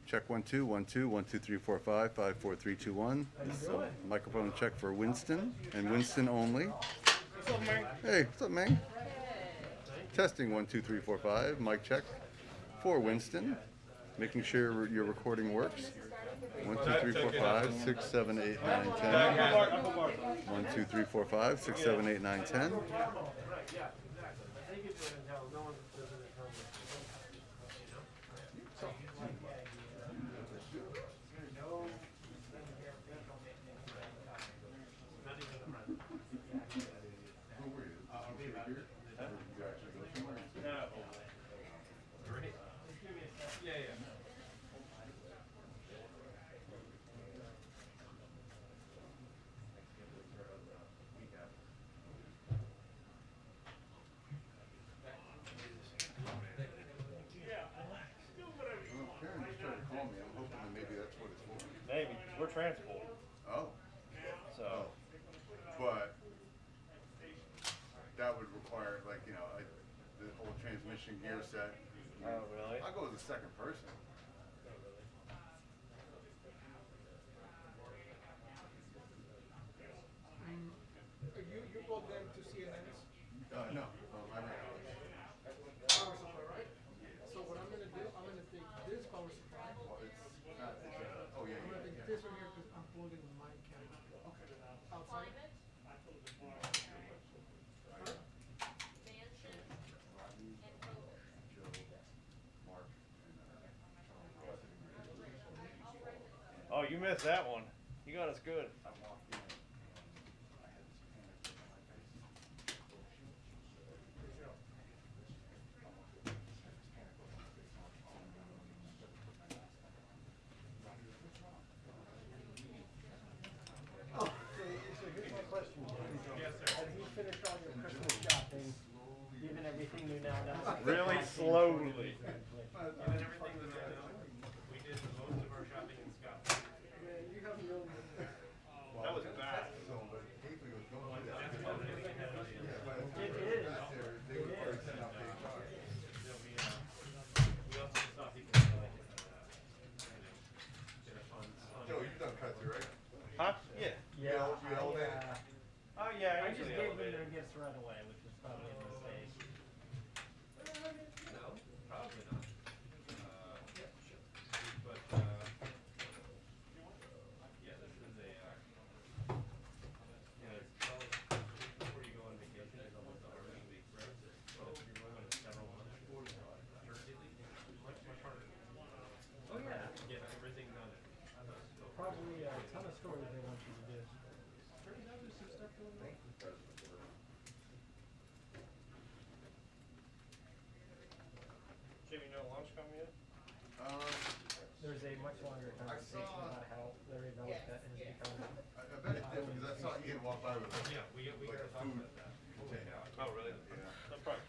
Check 1 2 1 2 1 2 3 4 5 5 4 3 2 1. This is a microphone check for Winston and Winston only. What's up, man? Hey, what's up, man? Testing 1 2 3 4 5. Mic check for Winston. Making sure your recording works. 1 2 3 4 5 6 7 8 9 10. 1 2 3 4 5 6 7 8 9 10. Maybe, we're transport. Oh. So. But that would require, like, you know, the whole transmission gear set. Oh, really? I'll go with the second person. You brought them to CNN's No, I ran out. power supply, right? So what I'm gonna do, I'm gonna take this power supply. Well, it's not. Oh yeah. I'm gonna take this one here because I'm plugging my camera. Okay. Outside. Oh, you missed that one. You got us good. So here's my question, Jen. Yes, sir. Have you finished all your Christmas shopping, given everything you now know? Really slowly. Given everything we know, we did most of our shopping in Scotland. Yeah, you have no. That was bad. It is. We also saw people get a fun. Joe, you've done cut through, right? Huh? Yeah. Yeah, You held it? Oh, yeah. I just usually gave them elevated. their gifts right away, which was probably a mistake. No, probably not. But, yeah, this is a, you know, it's probably before you go on vacation, it's almost a harvest week for us. So if you're going on several months, Thursday leave, much harder. Oh, yeah. Get everything done. Probably a ton of stories they want you to do. Jimmy, you know lunch coming yet? There's a much longer conversation about how Larry Velica has become. I bet it did because I saw Ian walk by with Yeah, we like gotta a talk food about that. container. Oh, really? Yeah. No problem.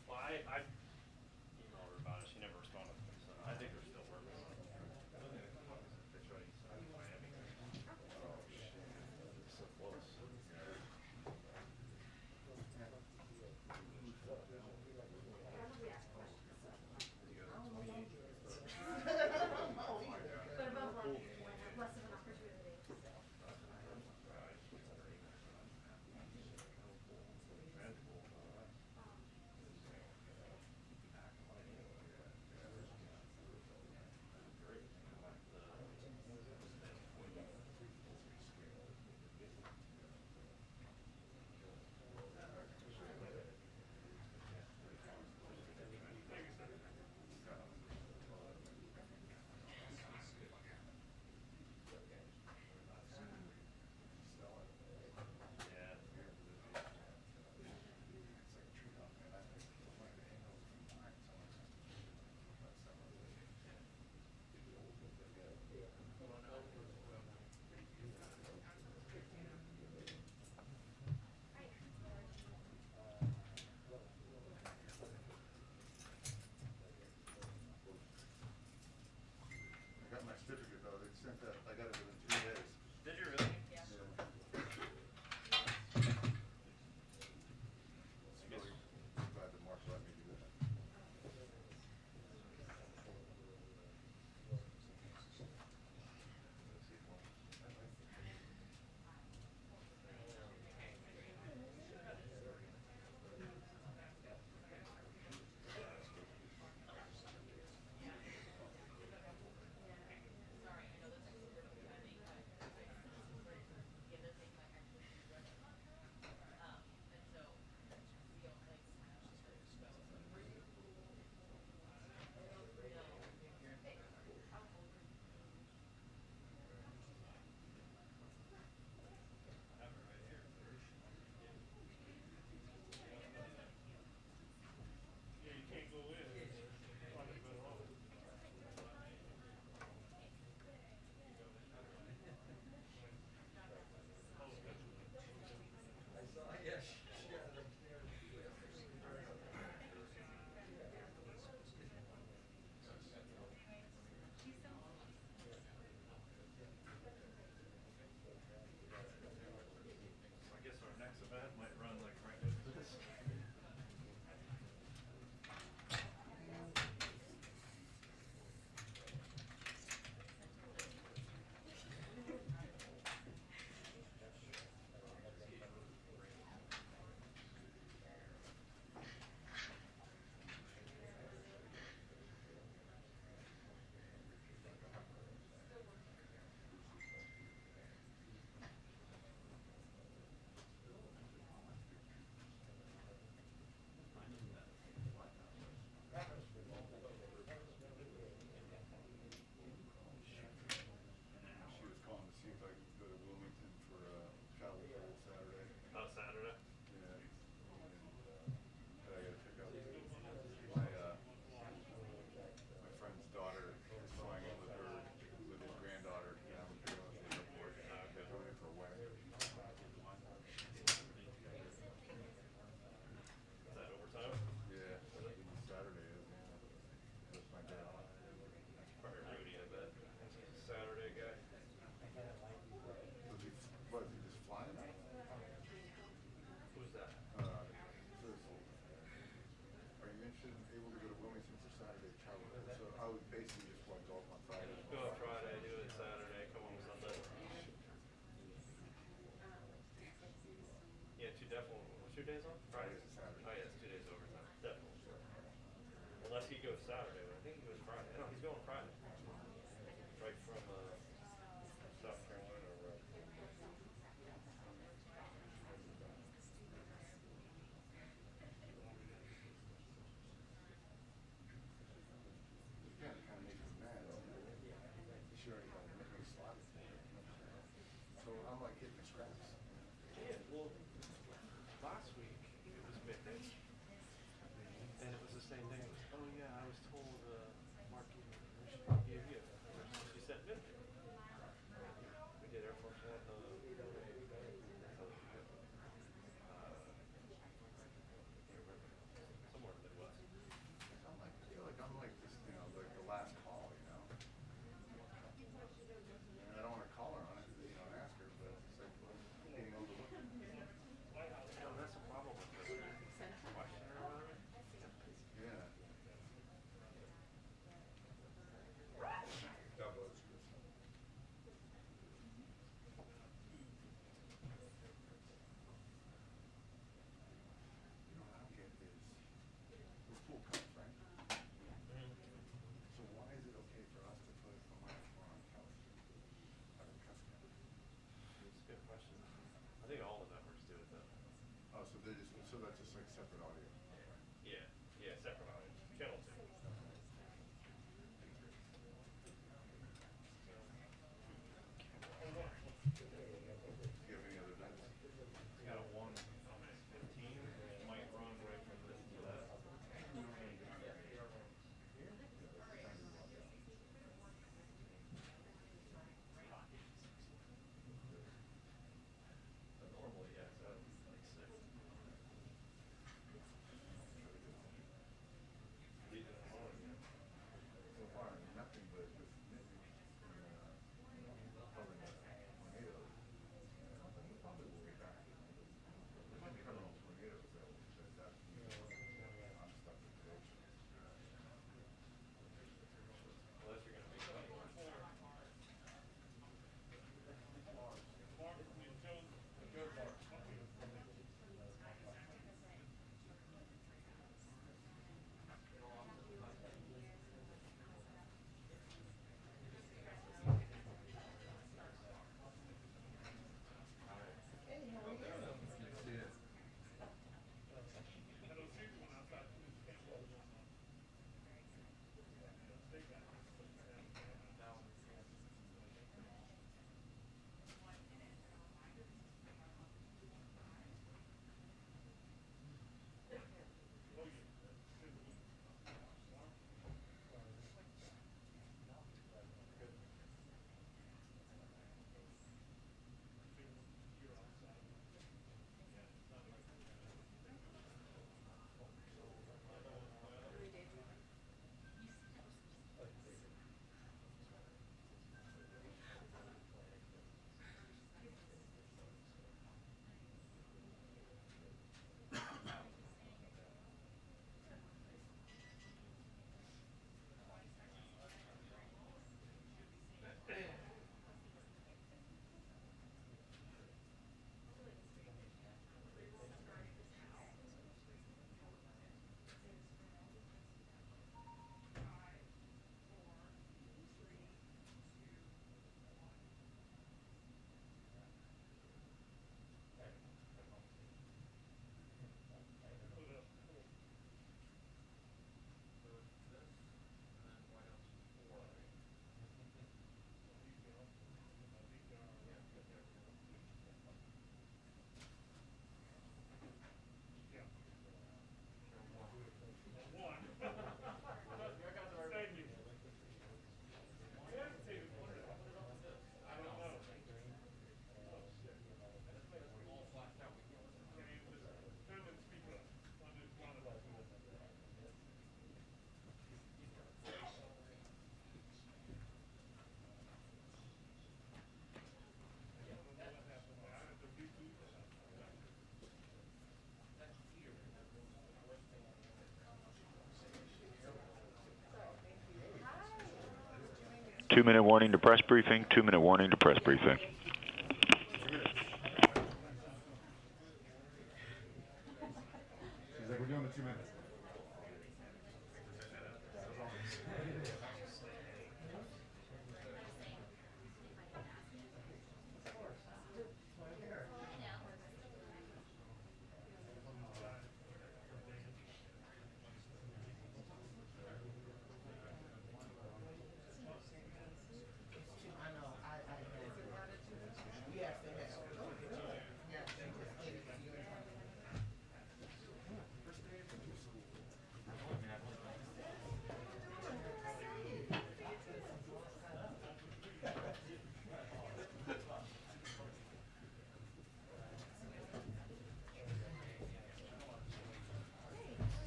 Well, I emailed her about it. She never responded. So I think they're still working on it. So close. able to go to Wilmington for Saturday travel, so I would basically just watch golf on Friday. Go on Friday, do it Saturday, come home Sunday. Yeah, definitely. What's your days on? Friday? Friday to Saturday. Oh yeah, it's 2 days overtime. Definitely. Unless he goes Saturday, but I think he goes Friday. No, he's going Friday. Right from South Carolina or wherever. Yeah, it kind of makes me mad. Sure, you know, make me slotted. So I'm like hitting the scraps. Yeah, well, last week it was midday, and it was the same thing. It was, oh yeah, I was told Mark gave me permission. He gave you permission. She said midday. We did Air Force One. Somewhere in the Midwest. I'm like, I feel like I'm like this, you know, like the last call, you know. And I don't want to call her on it, you know, and ask her, but it's like getting overlooked. You know, that's the problem with this questioner about it. Yeah. God bless you. You know what I don't get is we're full cups, right? So why is it okay for us to put a microphone on Kelly? Out of custom. It's a good question. I think all the networks do it though. Oh, so they just, so that's just like separate audio. Yeah, yeah, separate audio. Channel 2. Do you have any other notes? It's got a 1 on this 15. It might run right from this to that. But normally, yeah, so like 6. 2-minute warning to press briefing. 2-minute warning to press briefing. She's like, we're doing the 2 minutes.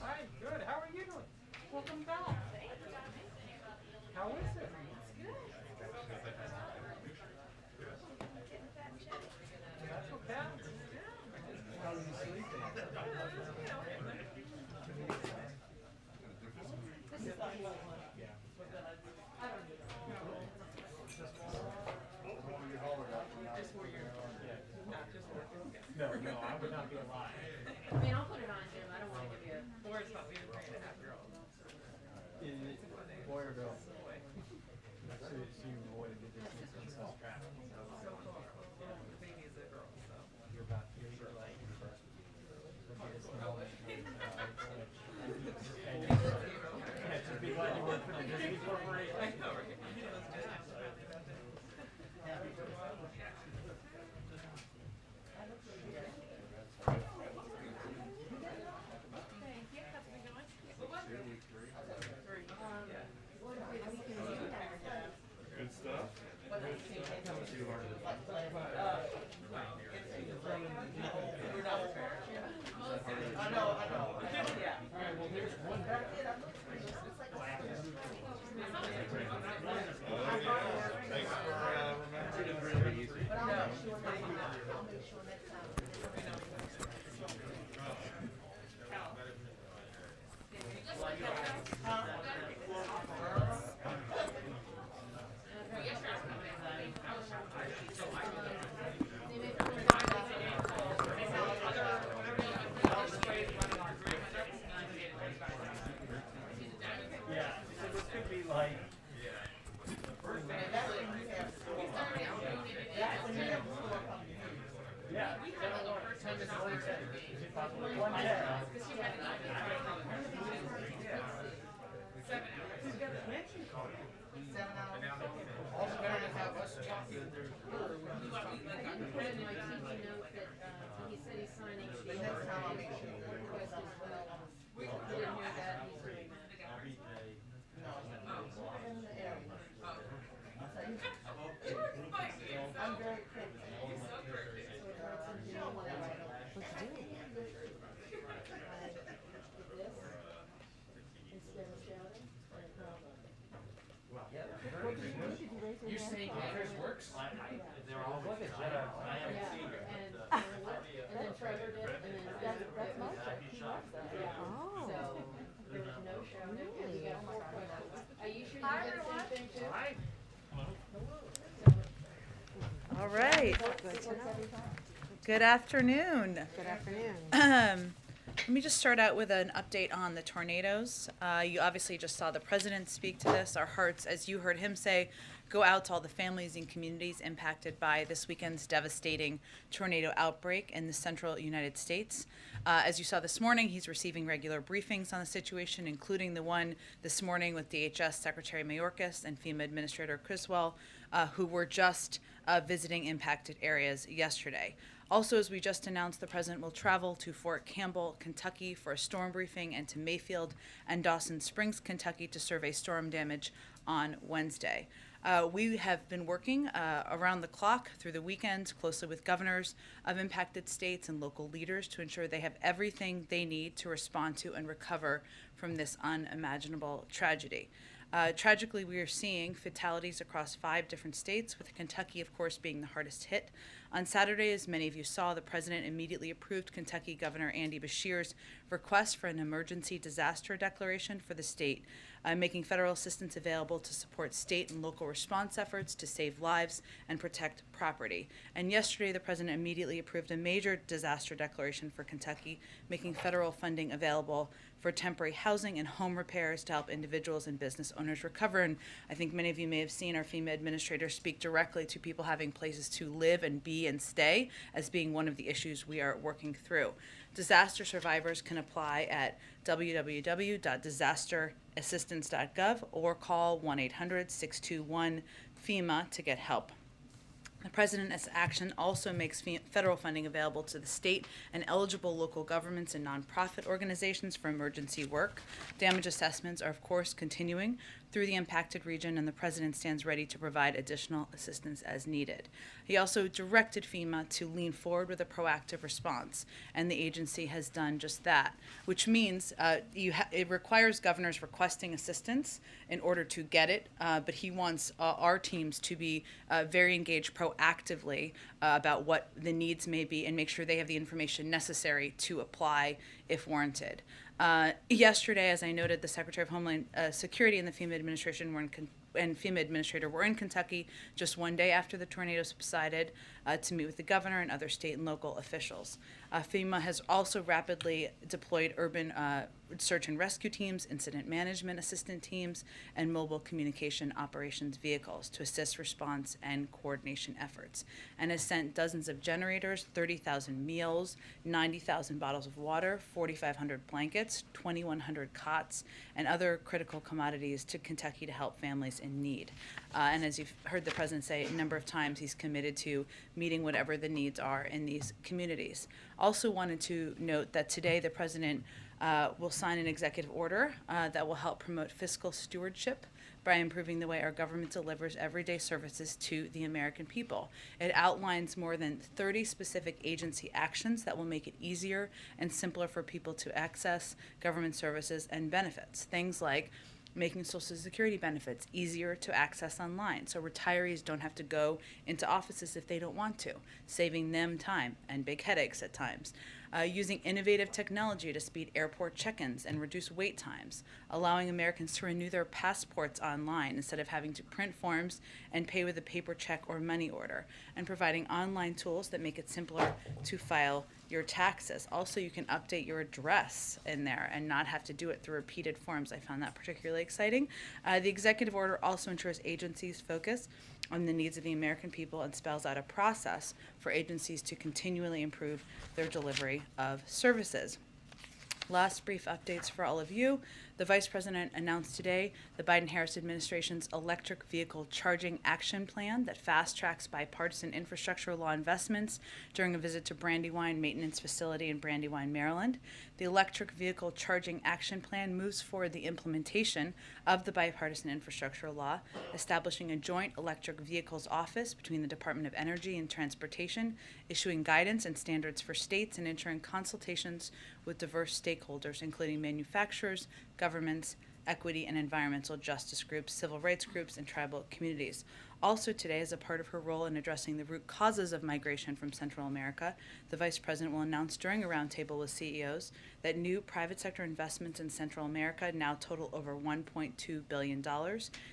Hi, good. How are you doing? Welcome back. How is it? That's okay. How are you sleeping? No, I would not be alive. I mean, I'll put it on, Jim. I don't want to give you a. Boy or girl? So you avoided the distance and stuff travel. The baby is a girl, so you're about to get like just be glad you work for the Disney Corporation. I know, right? Good stuff. Thanks for remembering to Yeah, so this could be like. Yeah. I didn't put in my TV note that he said he's signing. The next time I'll make sure. I didn't hear that. He's doing that. I'm very quick. You're saying yours works? They're all like a Jedi. I haven't seen it. And then Trevor did, and then that's my check. He loves that. Oh. So there was no shouting, and we got 4 questions. Are you sure you did the same thing too? All right. Good afternoon. Good afternoon. Let me just start out with an update on the tornadoes. You obviously just saw the president speak to this. Our hearts, as you heard him say, go out to all the families and communities impacted by this weekend's devastating tornado outbreak in the central United States. As you saw this morning, he's receiving regular briefings on the situation, including the one this morning with DHS Secretary Mayorkas and FEMA Administrator Criswell, who were just visiting impacted areas yesterday. Also, as we just announced, the president will travel to Fort Campbell, Kentucky for a storm briefing and to Mayfield and Dawson Springs, Kentucky to survey storm damage on Wednesday. We have been working around the clock through the weekend closely with governors of impacted states and local leaders to ensure they have everything they need to respond to and recover from this unimaginable tragedy. Tragically, we are seeing fatalities across 5 different states, with Kentucky, of course, being the hardest hit. On Saturday, as many of you saw, the president immediately approved Kentucky Governor Andy Beshear's request for an emergency disaster declaration for the state making federal assistance available to support state and local response efforts to save lives and protect property. And yesterday, the president immediately approved a major disaster declaration for Kentucky, making federal funding available for temporary housing and home repairs to help individuals and business owners recover. And I think many of you may have seen our FEMA administrator speak directly to people having places to live and be and stay as being one of the issues we are working through. Disaster survivors can apply at www.disasterassistance.gov or call 1-800-621-FEMA to get help. The President's action also makes federal funding available to the state and eligible local governments and nonprofit organizations for emergency work. Damage assessments are, of course, continuing through the impacted region, and the President stands ready to provide additional assistance as needed. He also directed FEMA to lean forward with a proactive response, and the agency has done just that, which means it requires governors requesting assistance in order to get it, but he wants our teams to be very engaged proactively about what the needs may be and make sure they have the information necessary to apply if warranted. Yesterday, as I noted, the Secretary of Homeland Security and the FEMA administration and FEMA administrator were in Kentucky just one day after the tornado subsided to meet with the governor and other state and local officials. FEMA has also rapidly deployed urban search and rescue teams, incident management assistant teams, and mobile communication operations vehicles to assist response and coordination efforts, and has sent dozens of generators, 30,000 meals, 90,000 bottles of water, 4,500 blankets, 2,100 cots, and other critical commodities to Kentucky to help families in need. And as you've heard the President say a number of times, he's committed to meeting whatever the needs are in these communities. Also wanted to note that today the President will sign an executive order that will help promote fiscal stewardship by improving the way our government delivers everyday services to the American people. It outlines more than 30 specific agency actions that will make it easier and simpler for people to access government services and benefits. Things like making Social Security benefits easier to access online, so retirees don't have to go into offices if they don't want to, saving them time and big headaches at times. Using innovative technology to speed airport check-ins and reduce wait times, allowing Americans to renew their passports online instead of having to print forms and pay with a paper check or money order, and providing online tools that make it simpler to file your taxes. Also, you can update your address in there and not have to do it through repeated forms. I found that particularly exciting. The executive order also ensures agencies focus on the needs of the American people and spells out a process for agencies to continually improve their delivery of services. Last brief updates for all of you. The Vice President announced today the Biden-Harris administration's electric vehicle charging action plan that fast-tracks bipartisan infrastructure law investments during a visit to Brandywine Maintenance Facility in Brandywine, Maryland. The electric vehicle charging action plan moves forward the implementation of the bipartisan infrastructure law, establishing a joint electric vehicles office between the Department of Energy and Transportation, issuing guidance and standards for states, and ensuring consultations with diverse stakeholders, including manufacturers, governments, equity and environmental justice groups, civil rights groups, and tribal communities. Also today, as a part of her role in addressing the root causes of migration from Central America, the Vice President will announce during a roundtable with CEOs that new private sector investments in Central America now total over $1.2 billion.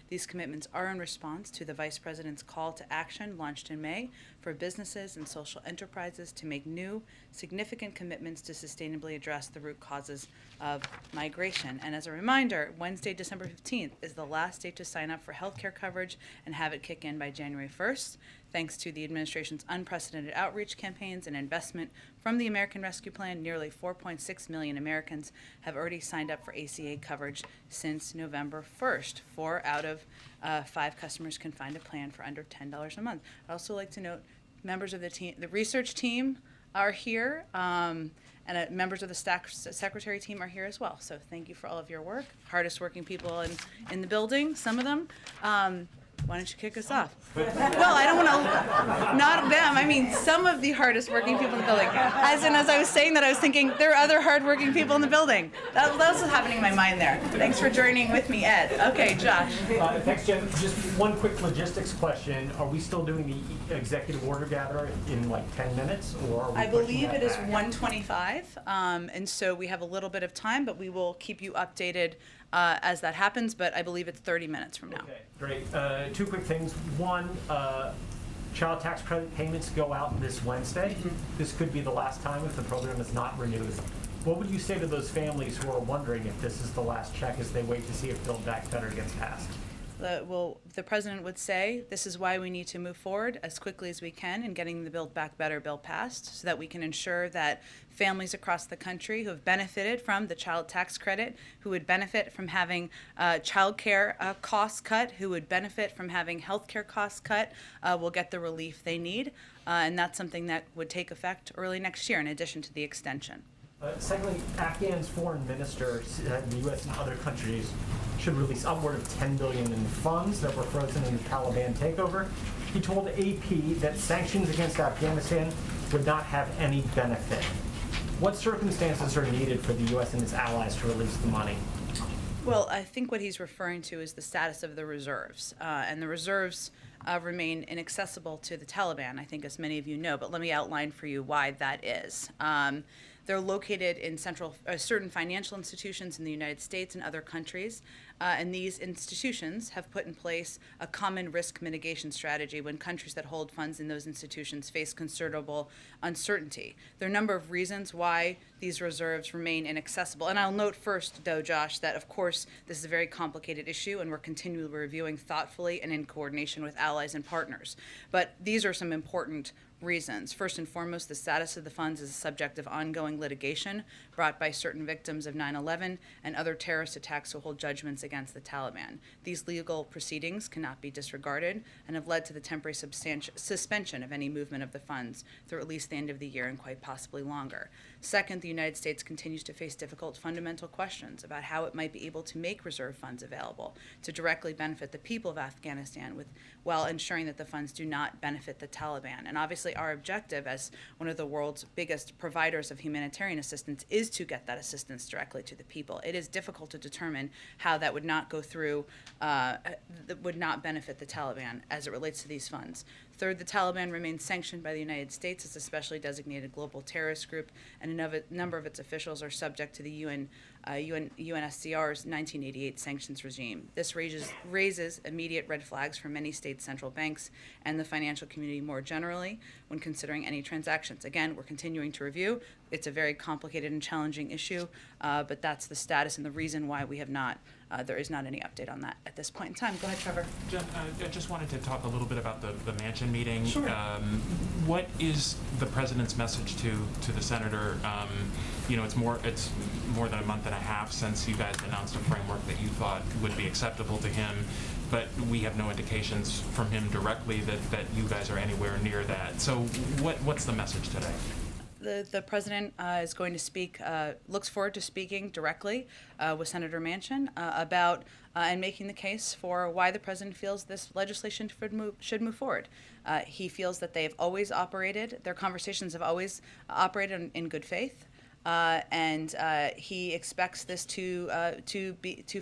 These commitments are in response to the Vice President's call to action launched in May for businesses and social enterprises to make new, significant commitments to sustainably address the root causes of migration. And as a reminder, Wednesday, December 15th is the last day to sign up for health care coverage and have it kick in by January 1st. Thanks to the administration's unprecedented outreach campaigns and investment from the American Rescue Plan, nearly 4.6 million Americans have already signed up for ACA coverage since November 1st. 4 out of 5 customers can find a plan for under $10 a month. I'd also like to note members of the team, the research team are here, and members of the secretary team are here as well. So thank you for all of your work. Hardest working people in the building, some of them. Why don't you kick us off? Well, I don't want to, not them, I mean some of the hardest working people in the building. As I was saying that, I was thinking there are other hard working people in the building. That was happening in my mind there. Thanks for joining with me, Ed. Okay, Josh. Thanks, Jen. Just one quick logistics question. Are we still doing the executive order gather in like 10 minutes? Or are we I believe it is back? 1:25, and so we have a little bit of time, but we will keep you updated as that happens, but I believe it's 30 minutes from now. Okay, great. Two quick things. One, child tax credit payments go out this Wednesday. This could be the last time if the program is not renewed. What would you say to those families who are wondering if this is the last check as they wait to see if Build Back Better gets passed? The president would say this is why we need to move forward as quickly as we can in getting the Build Back Better bill passed so that we can ensure that families across the country who have benefited from the child tax credit, who would benefit from having child care costs cut, who would benefit from having health care costs cut, will get the relief they need. And that's something that would take effect early next year in addition to the extension. Secondly, Afghan's foreign minister said the U.S. and other countries should release upward of $10 billion in funds that were frozen in the Taliban takeover. He told AP that sanctions against Afghanistan would not have any benefit. What circumstances are needed for the U.S. and its allies to release the money? Well, I think what he's referring to is the status of the reserves. And the reserves remain inaccessible to the Taliban, I think, as many of you know. But let me outline for you why that is. They're located in certain financial institutions in the United States and other countries, and these institutions have put in place a common risk mitigation strategy when countries that hold funds in those institutions face considerable uncertainty. There are a number of reasons why these reserves remain inaccessible. And I'll note first, though, Josh, that of course this is a very complicated issue and we're continually reviewing thoughtfully and in coordination with allies and partners. But these are some important reasons. First and foremost, the status of the funds is a subject of ongoing litigation brought by certain victims of 9/11 and other terrorist attacks who hold judgments against the Taliban. These legal proceedings cannot be disregarded and have led to the temporary suspension of any movement of the funds through at least the end of the year and quite possibly longer. Second, the United States continues to face difficult fundamental questions about how it might be able to make reserve funds available to directly benefit the people of Afghanistan while ensuring that the funds do not benefit the Taliban. And obviously our objective as one of the world's biggest providers of humanitarian assistance is to get that assistance directly to the people. It is difficult to determine how that would not go through, that would not benefit the Taliban as it relates to these funds. Third, the Taliban remains sanctioned by the United States as a specially designated global terrorist group, and a number of its officials are subject to the UNSCR's 1988 sanctions regime. This raises immediate red flags for many state central banks and the financial community more generally when considering any transactions. Again, we're continuing to review. It's a very complicated and challenging issue, but that's the status and the reason why we have not. There is not any update on that at this point in time. Go ahead, Trevor. Jen, I just wanted to talk a little bit about the Manchin meeting. Sure. What is the president's message to the senator? It's more than a month and a half since you guys announced a framework that you thought would be acceptable to him, but we have no indications from him directly that you guys are anywhere near that. So what's the message today? The president is going to speak, looks forward to speaking directly with Senator Manchin about and making the case for why the president feels this legislation should move forward. He feels that they have always operated, their conversations have always operated in good faith. And he expects this to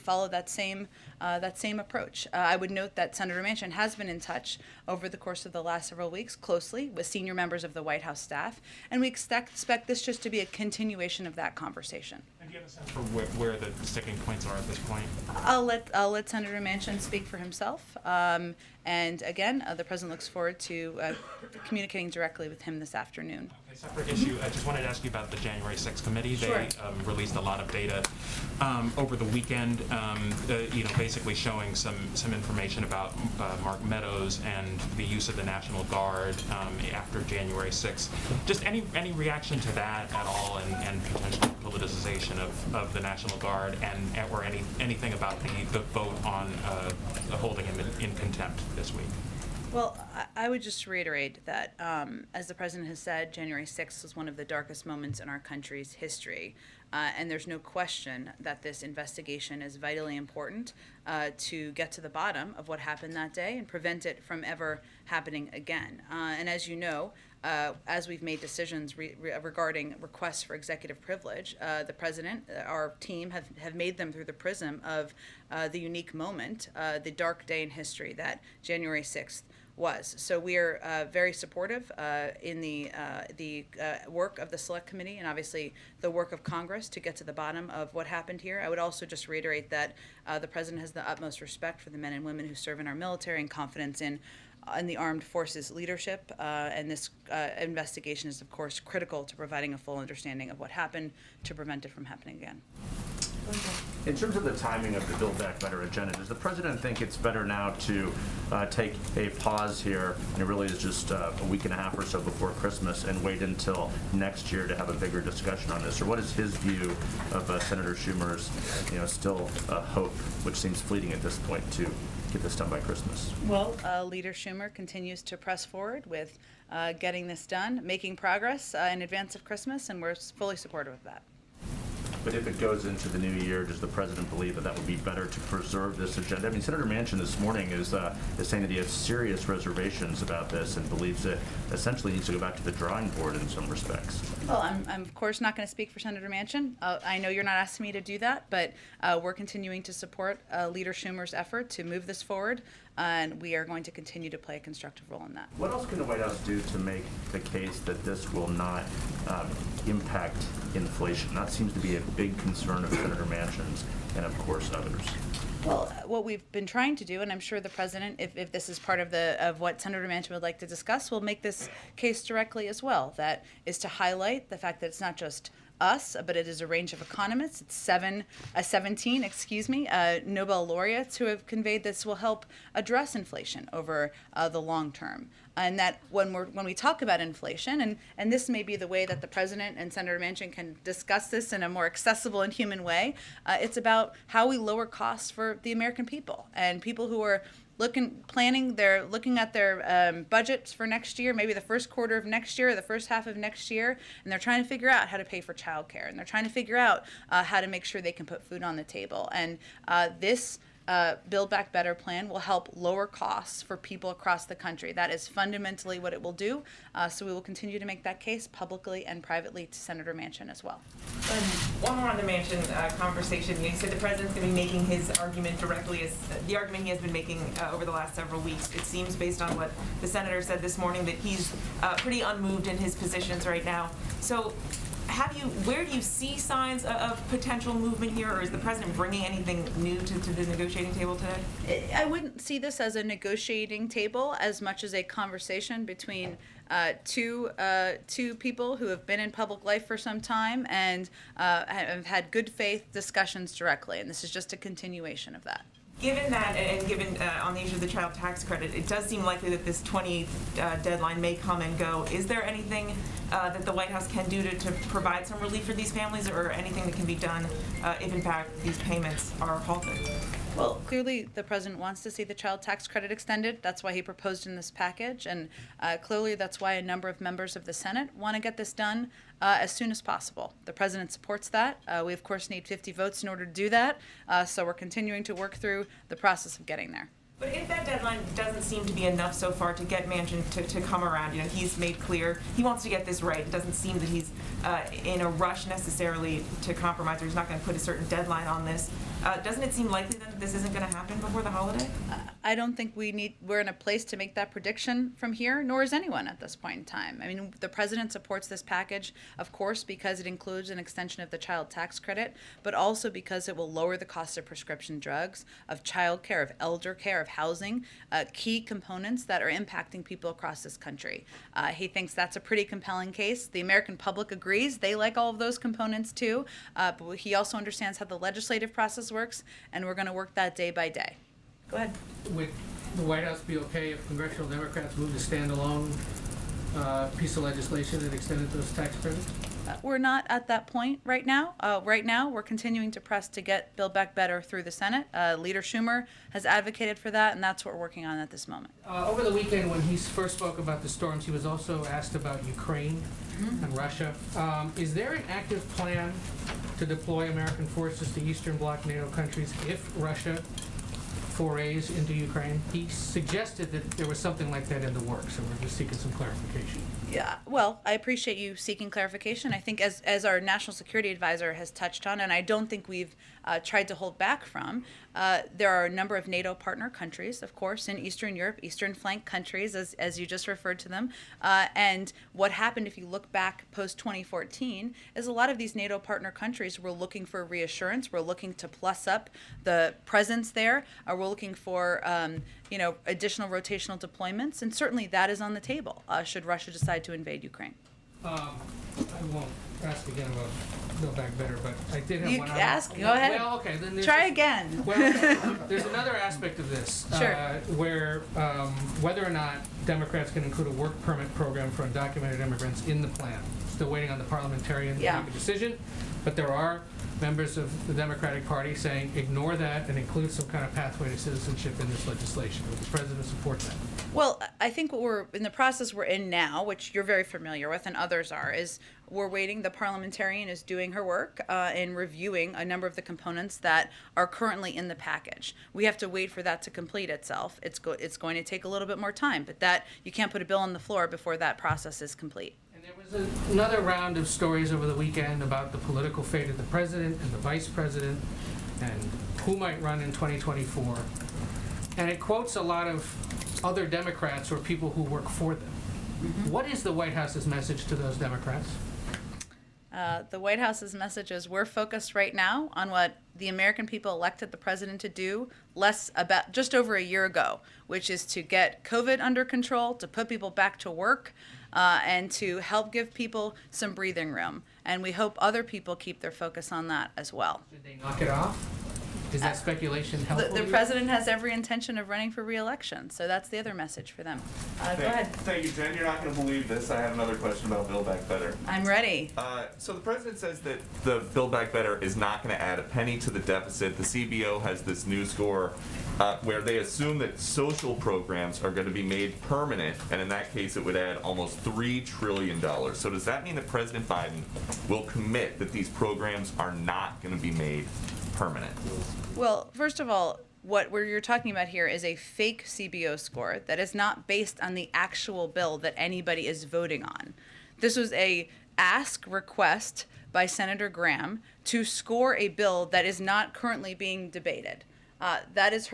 follow that same approach. I would note that Senator Manchin has been in touch over the course of the last several weeks closely with senior members of the White House staff, and we expect this just to be a continuation of that conversation. And do you have a sense for where the sticking points are at this point? I'll let Senator Manchin speak for himself. And again, the president looks forward to communicating directly with him this afternoon. Okay, separate issue. I just wanted to ask you about the January 6th committee. Sure. They released a lot of data over the weekend, basically showing some information about Mark Meadows and the use of the National Guard after January 6th. Just any reaction to that at all, and potential politicization of the National Guard, or anything about the vote on holding him in contempt this week? Well, I would just reiterate that, as the president has said, January 6th was one of the darkest moments in our country's history. And there's no question that this investigation is vitally important to get to the bottom of what happened that day and prevent it from ever happening again. And as you know, as we've made decisions regarding requests for executive privilege, the president, our team have made them through the prism of the unique moment, the dark day in history that January 6th was. So we are very supportive in the work of the Select Committee and obviously the work of Congress to get to the bottom of what happened here. I would also just reiterate that the President has the utmost respect for the men and women who serve in our military and confidence in the armed forces leadership, and this investigation is, of course, critical to providing a full understanding of what happened to prevent it from happening again. In terms of the timing of the Build Back Better agenda, does the President think it's better now to take a pause here, and it really is just a week and a half or so before Christmas, and wait until next year to have a bigger discussion on this? Or what is his view of Senator Schumer's, still hope, which seems fleeting at this point, to get this done by Christmas? Well, Leader Schumer continues to press forward with getting this done, making progress in advance of Christmas, and we're fully supportive of that. But if it goes into the new year, does the President believe that that would be better to preserve this agenda? I mean, Senator Manchin this morning is saying that he has serious reservations about this and believes it essentially needs to go back to the drawing board in some respects. Well, I'm of course not going to speak for Senator Manchin. I know you're not asking me to do that, but we're continuing to support Leader Schumer's effort to move this forward, and we are going to continue to play a constructive role in that. What else can the White House do to make the case that this will not impact inflation? That seems to be a big concern of Senator Manchin's and, of course, others. Well, what we've been trying to do, and I'm sure the President, if this is part of what Senator Manchin would like to discuss, will make this case directly as well. That is to highlight the fact that it's not just us, but it is a range of economists. It's 17 Nobel laureates who have conveyed this will help address inflation over the long term. And that when we talk about inflation, and this may be the way that the President and Senator Manchin can discuss this in a more accessible and human way, it's about how we lower costs for the American people and people who are looking at their budgets for next year, maybe the first quarter of next year or the first half of next year, and they're trying to figure out how to pay for childcare, and they're trying to figure out how to make sure they can put food on the table. And this Build Back Better plan will help lower costs for people across the country. That is fundamentally what it will do. So we will continue to make that case publicly and privately to Senator Manchin as well. One more on the Manchin conversation. You said the President's going to be making his argument directly as the argument he has been making over the last several weeks. It seems, based on what the Senator said this morning, that he's pretty unmoved in his positions right now. So where do you see signs of potential movement here, or is the President bringing anything new to the negotiating table today? I wouldn't see this as a negotiating table as much as a conversation between two people who have been in public life for some time and have had good faith discussions directly, and this is just a continuation of that. Given that, and given on the issue of the child tax credit, it does seem likely that this 28th deadline may come and go. Is there anything that the White House can do to provide some relief for these families, or anything that can be done if, in fact, these payments are halted? Well, clearly the President wants to see the child tax credit extended. That's why he proposed in this package, and clearly that's why a number of members of the Senate want to get this done as soon as possible. The President supports that. We, of course, need 50 votes in order to do that, so we're continuing to work through the process of getting there. But if that deadline doesn't seem to be enough so far to get Manchin to come around, he's made clear he wants to get this right. It doesn't seem that he's in a rush necessarily to compromise, or he's not going to put a certain deadline on this. Doesn't it seem likely then that this isn't going to happen before the holiday? I don't think we're in a place to make that prediction from here, nor is anyone at this point in time. I mean, the President supports this package, of course, because it includes an extension of the child tax credit, but also because it will lower the cost of prescription drugs, of child care, of elder care, of housing, key components that are impacting people across this country. He thinks that's a pretty compelling case. The American public agrees. They like all of those components too, but he also understands how the legislative process works, and we're going to work that day by day. Go ahead. Would the White House be okay if congressional Democrats moved a standalone piece of legislation that extended those tax credits? We're not at that point right now. Right now, we're continuing to press to get Build Back Better through the Senate. Leader Schumer has advocated for that, and that's what we're working on at this moment. Over the weekend, when he first spoke about the storms, he was also asked about Ukraine and Russia. Is there an active plan to deploy American forces to Eastern Bloc NATO countries if Russia forays into Ukraine? He suggested that there was something like that in the works, and we're just seeking some clarification. Yeah, well, I appreciate you seeking clarification. I think as our national security advisor has touched on, and I don't think we've tried to hold back from, there are a number of NATO partner countries, of course, in Eastern Europe, Eastern flank countries, as you just referred to them. And what happened, if you look back post-2014, is a lot of these NATO partner countries were looking for reassurance, we're looking to plus up the presence there, we're looking for additional rotational deployments, and certainly that is on the table should Russia decide to invade Ukraine. I won't ask again about Build Back Better, but I did have You one. ask, go ahead. Well, okay, then there's Try again. Well, there's another aspect of this Sure. where whether or not Democrats can include a work permit program for undocumented immigrants in the plan. Still waiting on the parliamentarian to Yeah. make a decision, but there are members of the Democratic Party saying ignore that and include some kind of pathway to citizenship in this legislation. Would the president support that? Well, I think what we're in the process we're in now, which you're very familiar with and others are, is we're waiting. The parliamentarian is doing her work in reviewing a number of the components that are currently in the package. We have to wait for that to complete itself. It's going to take a little bit more time, but that you can't put a bill on the floor before that process is complete. And there was another round of stories over the weekend about the political fate of the president and the vice president and who might run in 2024. And it quotes a lot of other Democrats or people who work for them. Mm-hmm. What is the White House's message to those Democrats? The White House's message is we're focused right now on what the American people elected the president to do just over a year ago, which is to get COVID under control, to put people back to work, and to help give people some breathing room. And we hope other people keep their focus on that as well. Should they knock it off? Is that speculation helpful? The president has every intention of running for re-election, so that's the other message for them. Go ahead. Thank you, Jen. You're not going to believe this. I have another question about Build Back Better. I'm ready. So the president says that the Build Back Better is not going to add a penny to the deficit. The CBO has this new score where they assume that social programs are going to be made permanent, and in that case it would add almost $3 trillion. So does that mean that President Biden will commit that these programs are not going to be made permanent? Well, first of all, what you're talking about here is a fake CBO score that is not based on the actual bill that anybody is voting on. This was a request by Senator Graham to score a bill that is not currently being debated. That is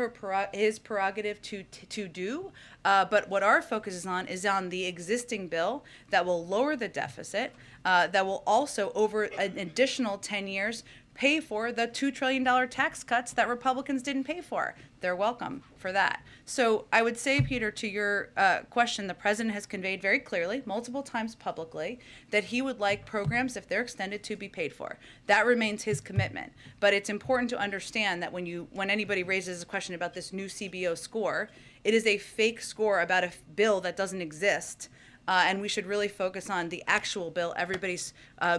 his prerogative to do, but what our focus is on the existing bill that will lower the deficit, that will also, over an additional 10 years, pay for the $2 trillion tax cuts that Republicans didn't pay for. They're welcome for that. So I would say, Peter, to your question, the president has conveyed very clearly, multiple times publicly, that he would like programs, if they're extended, to be paid for. That remains his commitment. But it's important to understand that when anybody raises a question about this new CBO score, it is a fake score about a bill that doesn't exist. And we should really focus on the actual bill everybody's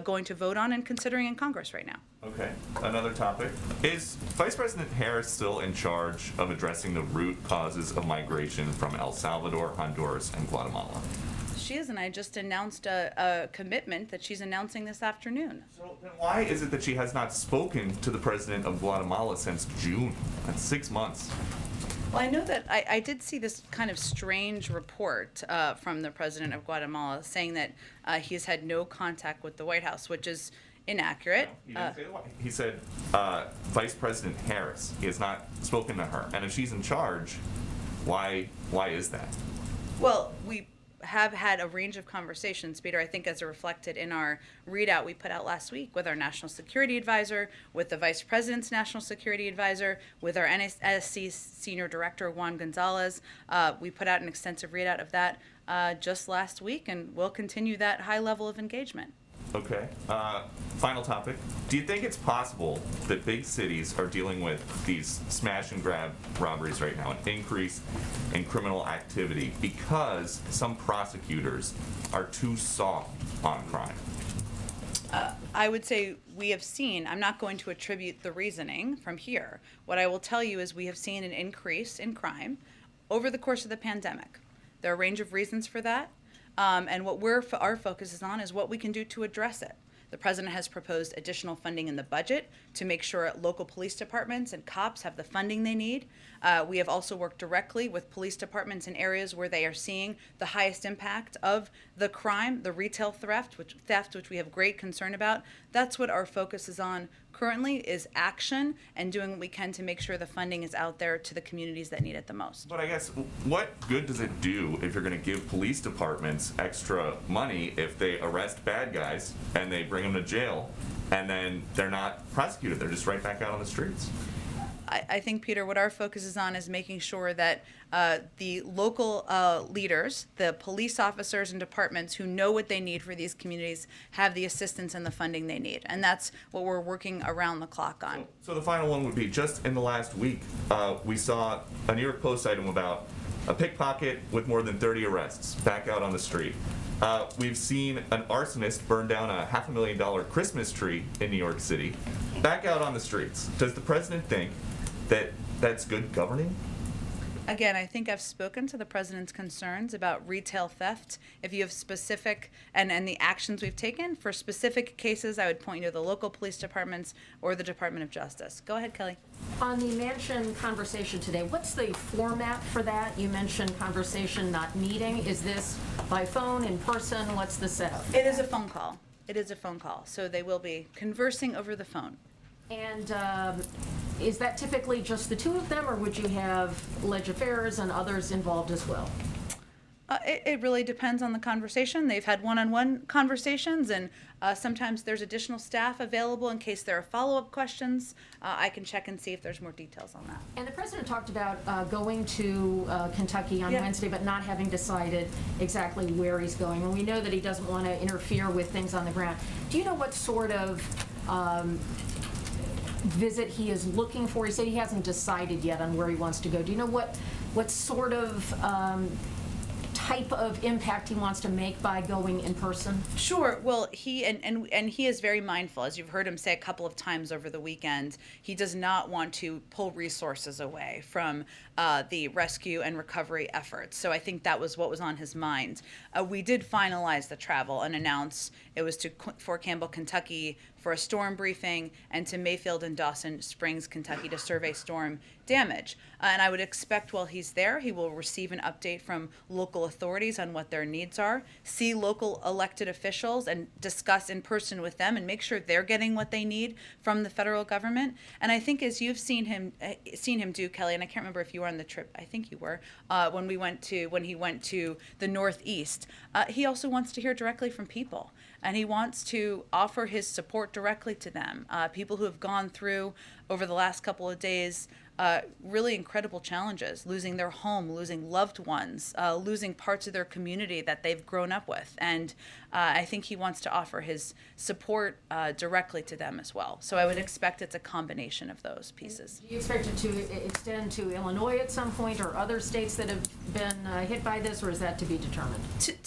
going to vote on and considering in Congress right now. Okay, another topic. Is Vice President Harris still in charge of addressing the root causes of migration from El Salvador, Honduras, and Guatemala? She is, and I just announced a commitment that she's announcing this afternoon. So then why is it that she has not spoken to the president of Guatemala since June? That's 6 months. Well, I know that I did see this kind of strange report from the president of Guatemala saying that he has had no contact with the White House, which is inaccurate. He didn't say the White. He said Vice President Harris. He has not spoken to her. And if she's in charge, why is that? Well, we have had a range of conversations, Peter, I think as reflected in our readout we put out last week with our national security advisor, with the vice president's national security advisor, with our NSC senior director, Juan Gonzalez. We put out an extensive readout of that just last week, and we'll continue that high level of engagement. Okay. Final topic. Do you think it's possible that big cities are dealing with these smash and grab robberies right now, an increase in criminal activity because some prosecutors are too soft on crime? I would say we have seen, I'm not going to attribute the reasoning from here. What I will tell you is we have seen an increase in crime over the course of the pandemic. There are a range of reasons for that. And what our focus is on is what we can do to address it. The president has proposed additional funding in the budget to make sure local police departments and cops have the funding they need. We have also worked directly with police departments in areas where they are seeing the highest impact of the crime, the retail theft, which we have great concern about. That's what our focus is on currently, is action and doing what we can to make sure the funding is out there to the communities that need it the most. But I guess, what good does it do if you're going to give police departments extra money if they arrest bad guys and they bring them to jail and then they're not prosecuted? They're just right back out on the streets. I think, Peter, what our focus is on is making sure that the local leaders, the police officers and departments who know what they need for these communities, have the assistance and the funding they need. And that's what we're working around the clock on. So the final one would be, just in the last week, we saw a New York Post item about a pickpocket with more than 30 arrests back out on the street. We've seen an arsonist burn down a $500,000 Christmas tree in New York City back out on the streets. Does the president think that that's good governing? Again, I think I've spoken to the president's concerns about retail theft. If you have specific, and the actions we've taken for specific cases, I would point you to the local police departments or the Department of Justice. Go ahead, Kelly. On the Manchin conversation today, what's the format for that? You mentioned conversation, not meeting. Is this by phone, in person? What's the setup? It is a phone call. It is a phone call. So they will be conversing over the phone. And is that typically just the two of them, or would you have ledge affairs and others involved as well? It really depends on the conversation. They've had one-on-one conversations, and sometimes there's additional staff available in case there are follow-up questions. I can check and see if there's more details on that. And the president talked about going to Kentucky on Wednesday, but not having decided exactly where he's going. And we know that he doesn't want to interfere with things on the ground. Do you know what sort of visit he is looking for? He said he hasn't decided yet on where he wants to go. Do you know what sort of type of impact he wants to make by going in person? Sure. Well, he and he is very mindful, as you've heard him say a couple of times over the weekend. He does not want to pull resources away from the rescue and recovery efforts. So I think that was what was on his mind. We did finalize the travel and announce it was to Fort Campbell, Kentucky, for a storm briefing, and to Mayfield and Dawson Springs, Kentucky, to survey storm damage. And I would expect while he's there, he will receive an update from local authorities on what their needs are, see local elected officials and discuss in person with them and make sure they're getting what they need from the federal government. And I think, as you've seen him do, Kelly, and I can't remember if you were on the trip, I think you were, when he went to the Northeast, he also wants to hear directly from people. And he wants to offer his support directly to them, people who have gone through, over the last couple of days, really incredible challenges, losing their home, losing loved ones, losing parts of their community that they've grown up with. And I think he wants to offer his support directly to them as well. So I would expect it's a combination of those pieces. Do you expect it to extend to Illinois at some point, or other states that have been hit by this, or is that to be determined?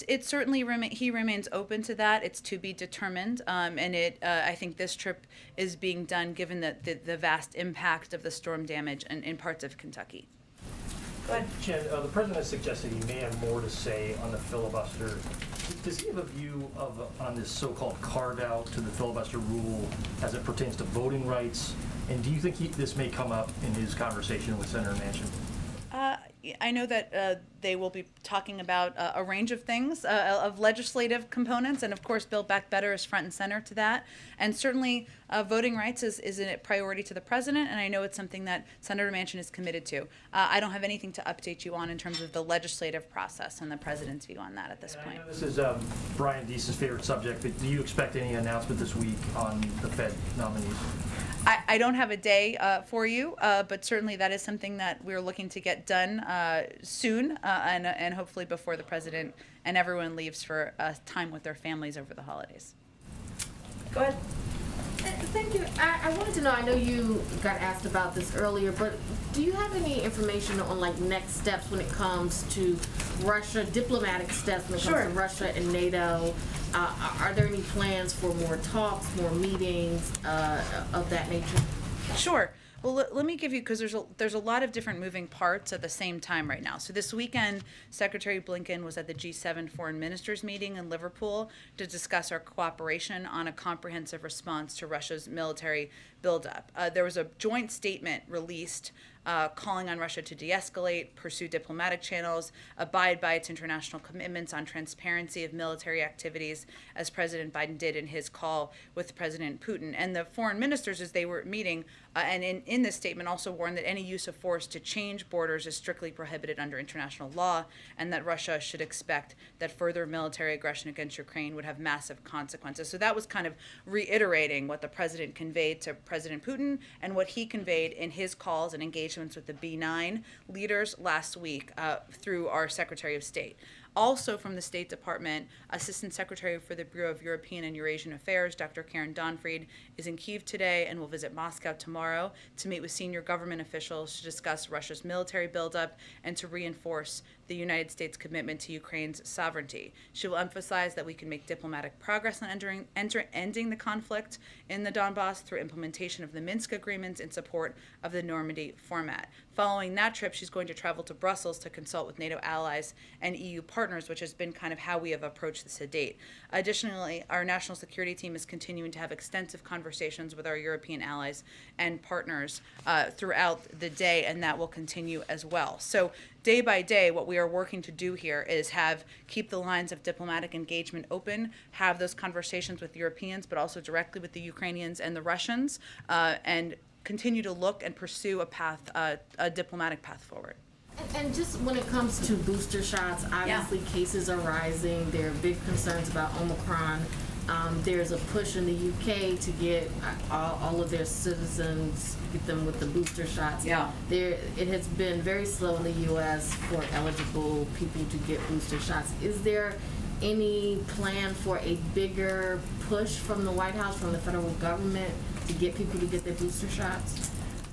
It certainly he remains open to that. It's to be determined, and I think this trip is being done given the vast impact of the storm damage in parts of Kentucky. Go ahead. Jen, the president has suggested he may have more to say on the filibuster. Does he have a view on this so-called carve-out to the filibuster rule as it pertains to voting rights? And do you think this may come up in his conversation with Senator Manchin? I know that they will be talking about a range of things, of legislative components, and of course Build Back Better is front and center to that. And certainly voting rights is a priority to the president, and I know it's something that Senator Manchin is committed to. I don't have anything to update you on in terms of the legislative process and the president's view on that at this point. I know this is Brian Deese's favorite subject, but do you expect any announcement this week on the Fed nominees? I don't have a day for you, but certainly that is something that we're looking to get done soon, and hopefully before the president and everyone leaves for time with their families over the holidays. Go ahead. Thank you. I wanted to know, I know you got asked about this earlier, but do you have any information on next steps when it comes to Russia, diplomatic steps when it comes to Russia and NATO? Are there any plans for more talks, more meetings of that nature? Sure. Well, let me give you, because there's a lot of different moving parts at the same time right now. So this weekend, Secretary Blinken was at the G7 foreign ministers meeting in Liverpool to discuss our cooperation on a comprehensive response to Russia's military buildup. There was a joint statement released calling on Russia to de-escalate, pursue diplomatic channels, abide by its international commitments on transparency of military activities, as President Biden did in his call with President Putin. And the foreign ministers, as they were meeting, and in this statement also warned that any use of force to change borders is strictly prohibited under international law, and that Russia should expect that further military aggression against Ukraine would have massive consequences. So that was kind of reiterating what the president conveyed to President Putin and what he conveyed in his calls and engagements with the B9 leaders last week through our Secretary of State. Also from the State Department, Assistant Secretary for the Bureau of European and Eurasian Affairs, Dr. Karen Donfried, is in Kyiv today and will visit Moscow tomorrow to meet with senior government officials to discuss Russia's military buildup and to reinforce the United States' commitment to Ukraine's sovereignty. She will emphasize that we can make diplomatic progress on ending the conflict in the Donbass through implementation of the Minsk agreements in support of the Normandy format. Following that trip, she's going to travel to Brussels to consult with NATO allies and EU partners, which has been kind of how we have approached this to date. Additionally, our national security team is continuing to have extensive conversations with our European allies and partners throughout the day, and that will continue as well. So day by day, what we are working to do here is keep the lines of diplomatic engagement open, have those conversations with Europeans, but also directly with the Ukrainians and the Russians, and continue to look and pursue a diplomatic path forward. And just when it comes to booster shots, obviously cases are rising. There are big concerns about Omicron. There's a push in the UK to get all of their citizens, get them with the booster shots. Yeah. It has been very slow in the US for eligible people to get booster shots. Is there any plan for a bigger push from the White House, from the federal government, to get people to get their booster shots?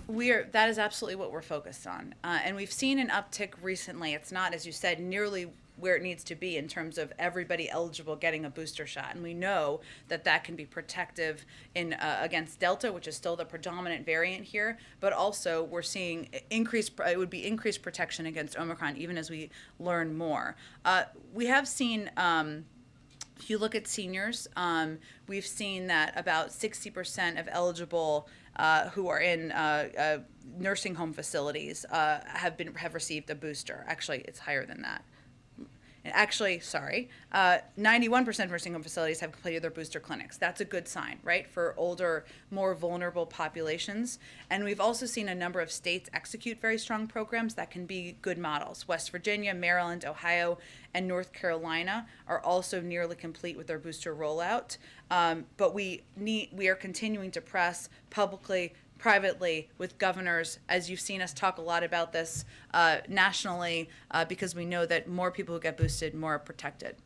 That is absolutely what we're focused on. And we've seen an uptick recently. It's not, as you said, nearly where it needs to be in terms of everybody eligible getting a booster shot. And we know that that can be protective against Delta, which is still the predominant variant here, but also we're seeing increased protection against Omicron even as we learn more. We have seen, if you look at seniors, we've seen that about 60% of eligible who are in nursing home facilities have received a booster. Actually, it's higher than that. 91% of nursing home facilities have completed their booster clinics. That's a good sign, right, for older, more vulnerable populations. And we've also seen a number of states execute very strong programs that can be good models. West Virginia, Maryland, Ohio, and North Carolina are also nearly complete with their booster rollout. But we are continuing to press publicly, privately, with governors, as you've seen us talk a lot about this nationally, because we know that more people who get boosted, more are protected.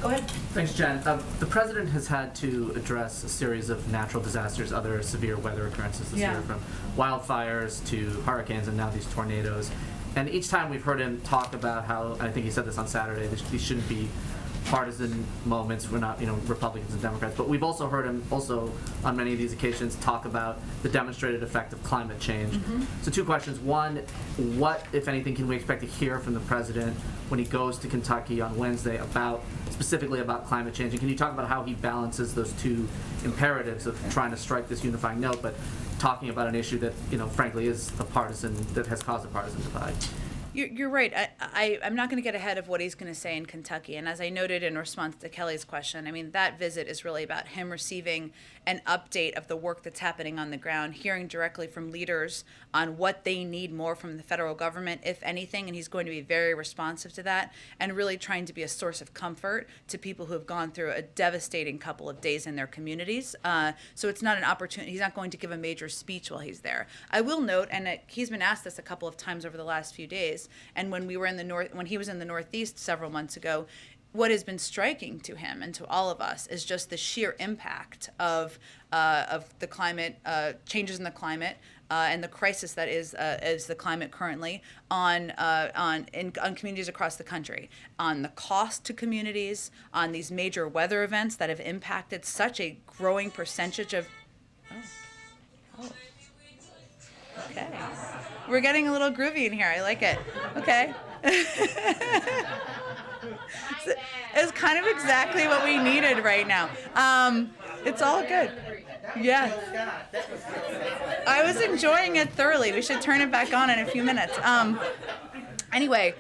Go ahead. Thanks, Jen. The president has had to address a series of natural disasters, other severe weather occurrences this year, from wildfires to hurricanes and now these tornadoes. And each time we've heard him talk about how, I think he said this on Saturday, these shouldn't be partisan moments. We're not, Republicans and Democrats, but we've also heard him on many of these occasions talk about the demonstrated effect of climate change. Mm-hmm. So two questions. One, what, if anything, can we expect to hear from the president when he goes to Kentucky on Wednesday specifically about climate change? And can you talk about how he balances those two imperatives of trying to strike this unifying note, but talking about an issue that, frankly, that has caused a partisan divide? You're right. I'm not going to get ahead of what he's going to say in Kentucky. And as I noted in response to Kelly's question, that visit is really about him receiving an update of the work that's happening on the ground, hearing directly from leaders on what they need more from the federal government, if anything. And he's going to be very responsive to that and really trying to be a source of comfort to people who have gone through a devastating couple of days in their communities. So it's not an opportunity. He's not going to give a major speech while he's there. I will note, and he's been asked this a couple of times over the last few days, and when he was in the Northeast several months ago, what has been striking to him and to all of us is just the sheer impact of the climate changes in the climate and the crisis that is the climate currently on communities across the country, on the cost to communities, on these major weather events that have impacted such a growing percentage of. Okay. We're getting a little groovy in here. I like it. Okay. It's kind of exactly what we needed right now. It's all good. Yeah. I was enjoying it thoroughly. We should turn it back on in a few minutes. Anyway,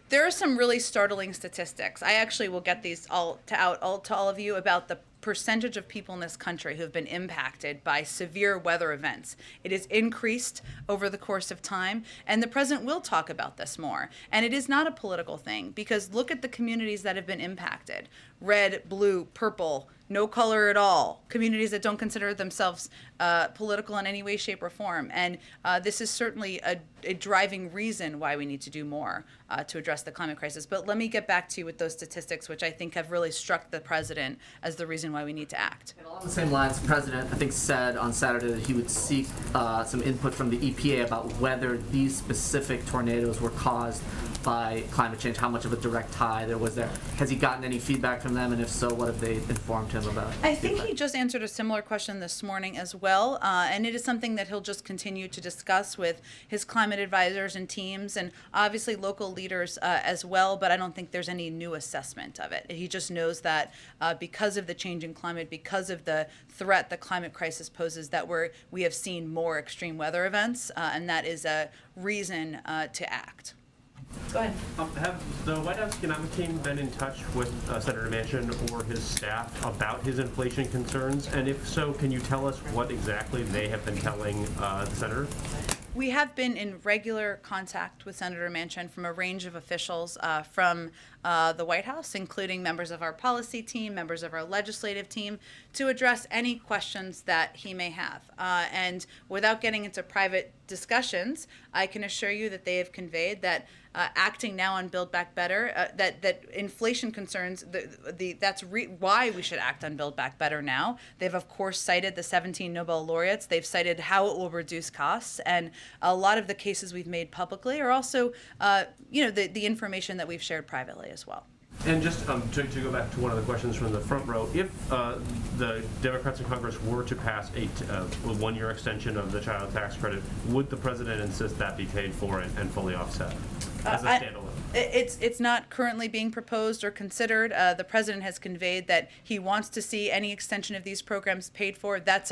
there are some really startling statistics. I actually will get these out to all of you about the percentage of people in this country who have been impacted by severe weather events. It has increased over the course of time, and the president will talk about this more. And it is not a political thing, because look at the communities that have been impacted. Red, blue, purple, no color at all. Communities that don't consider themselves political in any way, shape, or form. And this is certainly a driving reason why we need to do more to address the climate crisis. But let me get back to you with those statistics, which I think have really struck the president as the reason why we need to act. And along the same lines, the president, I think, said on Saturday that he would seek some input from the EPA about whether these specific tornadoes were caused by climate change, how much of a direct tie there was there. Has he gotten any feedback from them, and if so, what have they informed him about? I think he just answered a similar question this morning as well, and it is something that he'll just continue to discuss with his climate advisors and teams, and obviously local leaders as well, but I don't think there's any new assessment of it. He just knows that because of the changing climate, because of the threat the climate crisis poses, that we have seen more extreme weather events, and that is a reason to act. Go ahead. Have the White House economic team been in touch with Senator Manchin or his staff about his inflation concerns? And if so, can you tell us what exactly they have been telling the senator? We have been in regular contact with Senator Manchin from a range of officials from the White House, including members of our policy team, members of our legislative team, to address any questions that he may have. And without getting into private discussions, I can assure you that they have conveyed that acting now on Build Back Better, that inflation concerns, that's why we should act on Build Back Better now. They've, of course, cited the 17 Nobel laureates. They've cited how it will reduce costs. And a lot of the cases we've made publicly are also, the information that we've shared privately as well. And just to go back to one of the questions from the front row, if the Democrats in Congress were to pass a one-year extension of the child tax credit, would the president insist that be paid for and fully offset as a standalone? It's not currently being proposed or considered. The president has conveyed that he wants to see any extension of these programs paid for. That's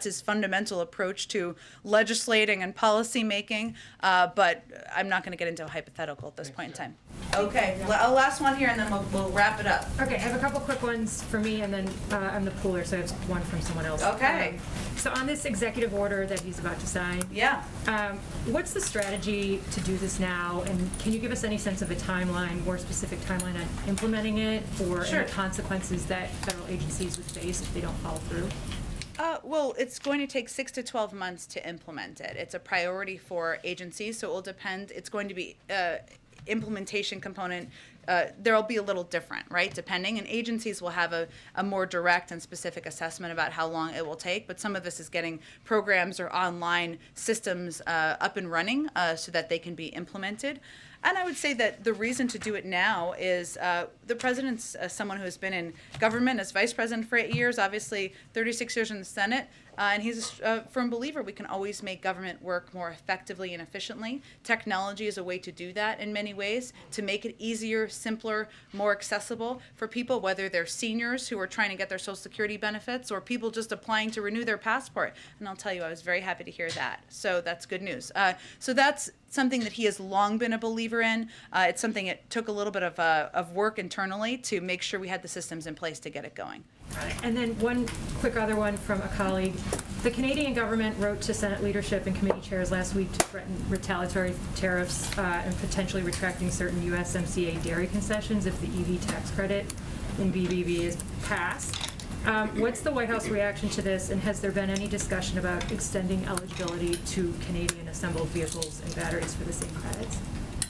his fundamental approach to legislating and policy making. But I'm not going to get into a hypothetical at this point in time. Okay, last one here, and then we'll wrap it up. Okay, I have a couple quick ones for me, and then I'm the pooler, so I have one from someone else. Okay. So on this executive order that he's about to sign, what's the strategy to do this now? And can you give us any sense of a timeline, more specific timeline on implementing it, or any consequences that federal agencies would face if they don't follow through? Well, it's going to take 6 to 12 months to implement it. It's a priority for agencies, so it will depend. It's going to be implementation component. There'll be a little different, right, depending, and agencies will have a more direct and specific assessment about how long it will take, but some of this is getting programs or online systems up and running so that they can be implemented. And I would say that the reason to do it now is the president's someone who has been in government as vice president for 8 years, obviously 36 years in the Senate, and he's a firm believer we can always make government work more effectively and efficiently. Technology is a way to do that in many ways, to make it easier, simpler, more accessible for people, whether they're seniors who are trying to get their Social Security benefits or people just applying to renew their passport. And I'll tell you, I was very happy to hear that. So that's good news. So that's something that he has long been a believer in. It's something it took a little bit of work internally to make sure we had the systems in place to get it going. And then one quick other one from a colleague. The Canadian government wrote to Senate leadership and committee chairs last week to threaten retaliatory tariffs and potentially retracting certain USMCA dairy concessions if the EV tax credit in BBB is passed. What's the White House reaction to this, and has there been any discussion about extending eligibility to Canadian assembled vehicles and batteries for the same credits?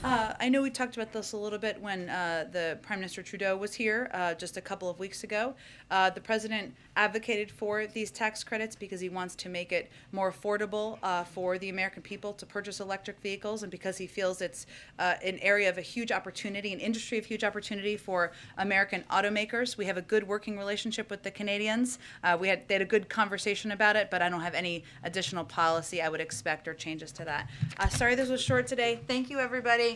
I know we talked about this a little bit when the Prime Minister Trudeau was here just a couple of weeks ago. The president advocated for these tax credits because he wants to make it more affordable for the American people to purchase electric vehicles, and because he feels it's an area of a huge opportunity, an industry of huge opportunity for American automakers. We have a good working relationship with the Canadians. They had a good conversation about it, but I don't have any additional policy I would expect or changes to that. Sorry this was short today. Thank you, everybody.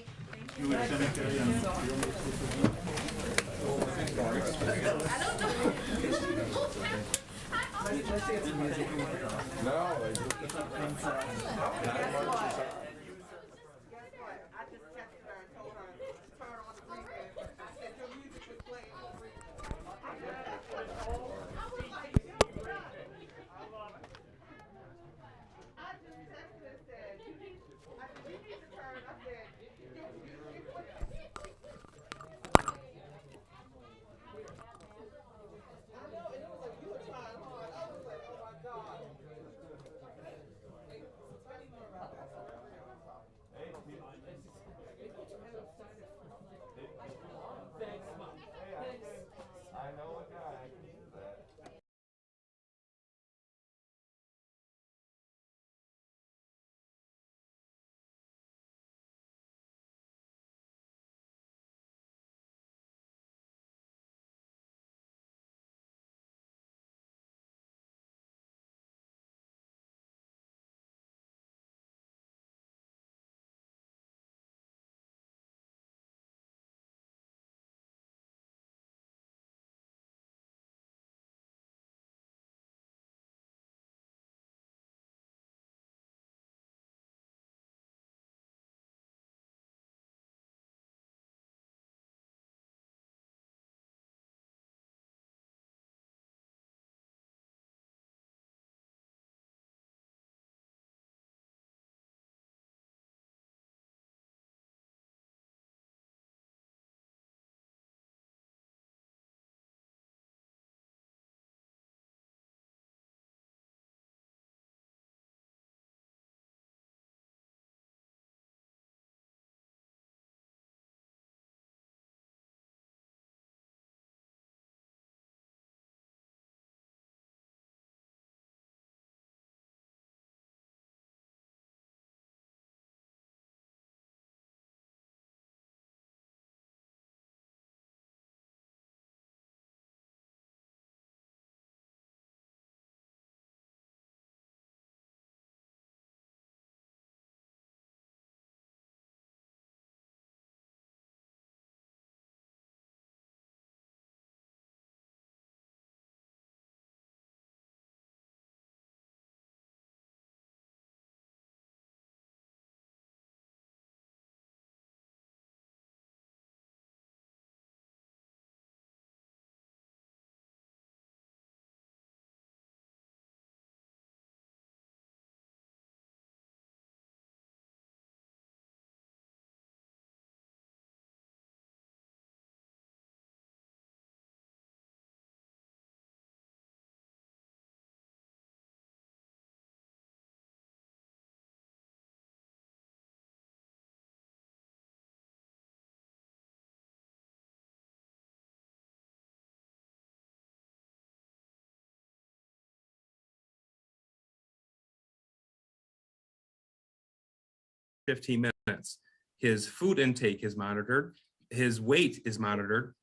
Minutes. His food intake is monitored. His weight is monitored.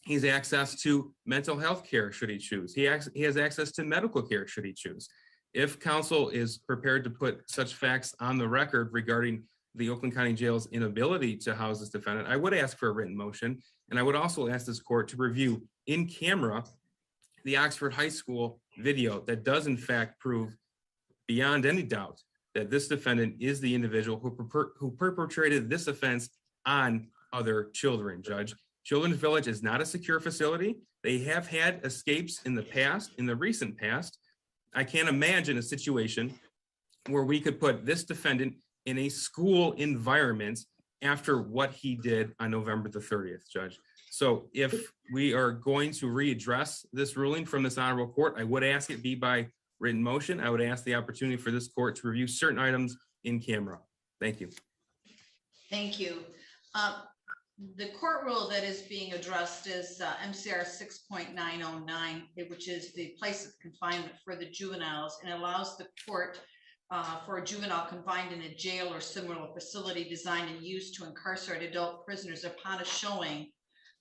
He has access to mental health care should he choose. He has access to medical care should he choose. If counsel is prepared to put such facts on the record regarding the Oakland County Jail's inability to house this defendant, I would ask for a written motion. And I would also ask this court to review in camera the Oxford High School video that does in fact prove beyond any doubt that this defendant is the individual who perpetrated this offense on other children, Judge. Children's Village is not a secure facility. They have had escapes in the past, in the recent past. I can't imagine a situation where we could put this defendant in a school environment after what he did on November the 30th, Judge. So if we are going to readdress this ruling from this honorable court, I would ask it be by written motion. I would ask the opportunity for this court to review certain items in camera. Thank you. Thank you. The court rule that is being addressed is MCR 6.909, which is the place of confinement for the juveniles, and allows the court for a juvenile confined in a jail or similar facility designed and used to incarcerate adult prisoners upon a showing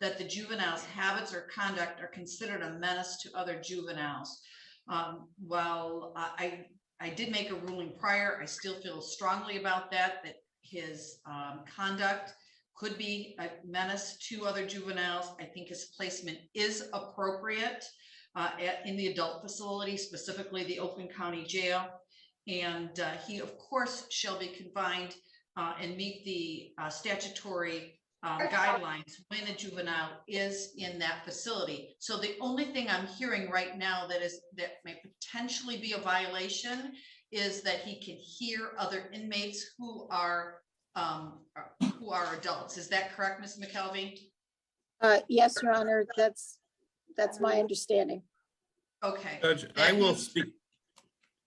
that the juvenile's habits or conduct are considered a menace to other juveniles. While I did make a ruling prior, I still feel strongly about that his conduct could be a menace to other juveniles. I think his placement is appropriate in the adult facility, specifically the Oakland County Jail. And he, of course, shall be confined and meet the statutory guidelines when a juvenile is in that facility. So the only thing I'm hearing right now that may potentially be a violation is that he can hear other inmates who are adults. Is that correct, Ms. McKelvey? Yes, Your Honor, that's my understanding. Okay. Judge, I will speak.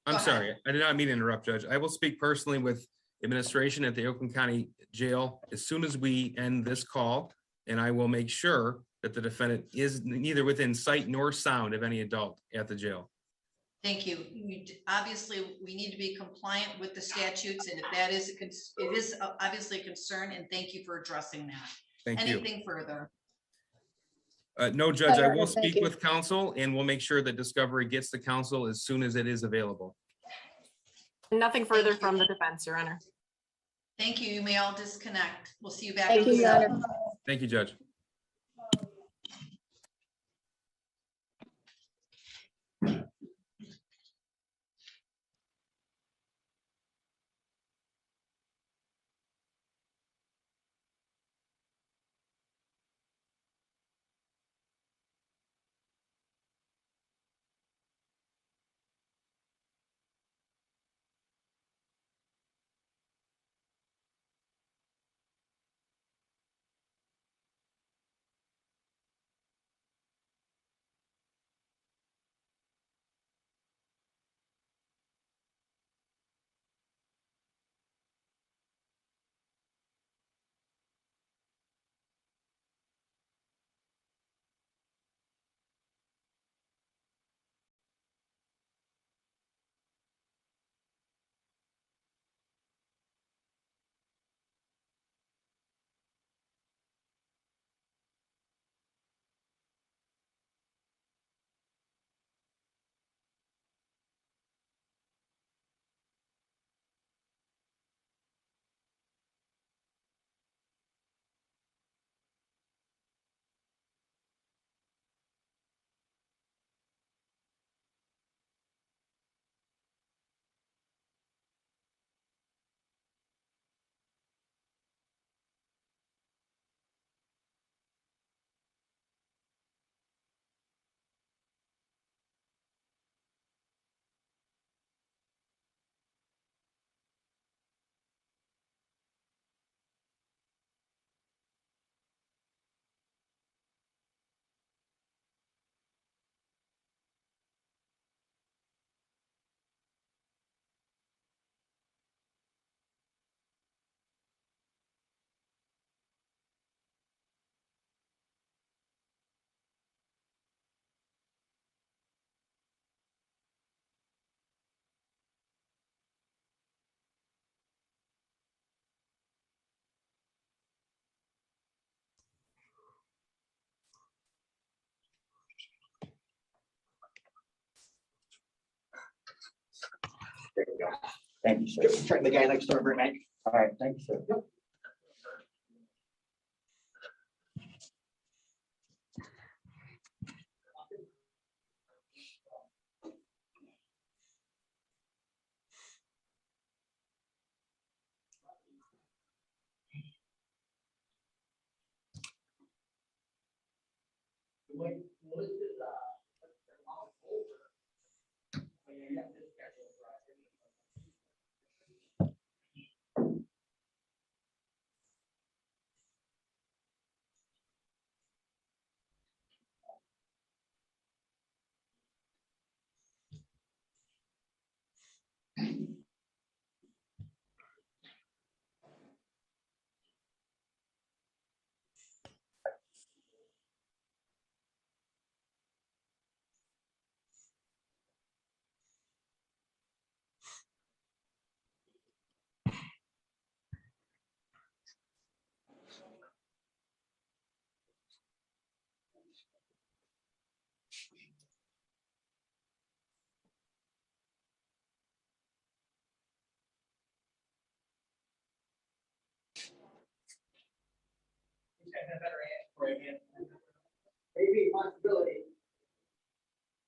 I'm sorry, I did not mean to interrupt, Judge. I will speak personally with administration at the Oakland County Jail as soon as we end this call, and I will make sure that the defendant is neither within sight nor sound of any adult at the jail. Thank you. Obviously, we need to be compliant with the statutes, and if that is, it is obviously a concern, and thank you for addressing that. Thank you. Anything further? No, Judge, I will speak with counsel, and we'll make sure that discovery gets to counsel as soon as it is available. Nothing further from the defense, Your Honor. Thank you. You may all disconnect. We'll see you back. Thank you, Your Honor. Thank you, Judge. There you go. Thank you, sir. Just turn the guy next door, Mike. All right, thank you, sir.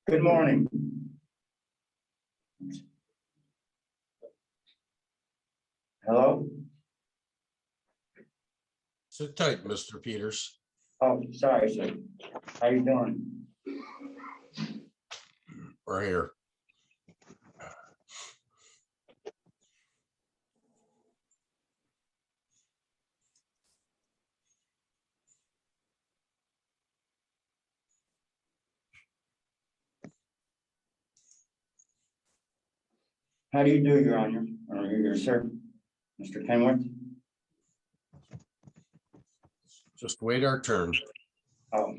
Good morning. Hello? Sit tight, Mr. Peters. Oh, sorry, sir. How you doing? We're here. How do you do, Your Honor? Or your sir, Mr. Kenworth? Just wait our turn. Oh.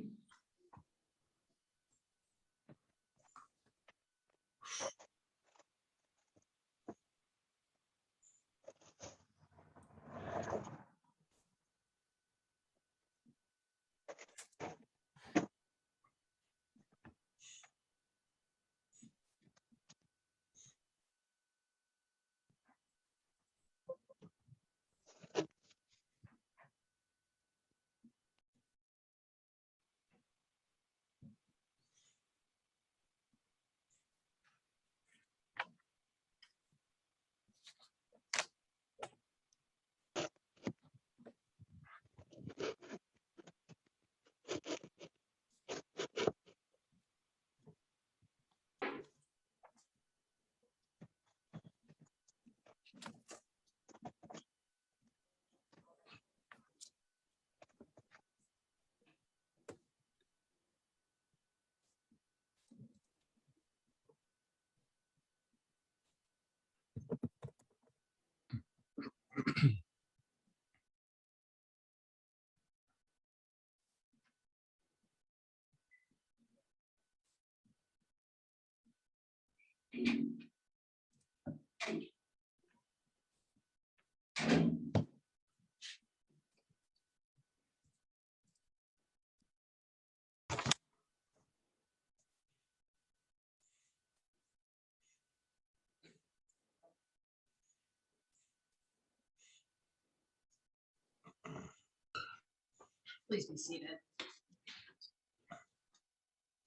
Please be seated.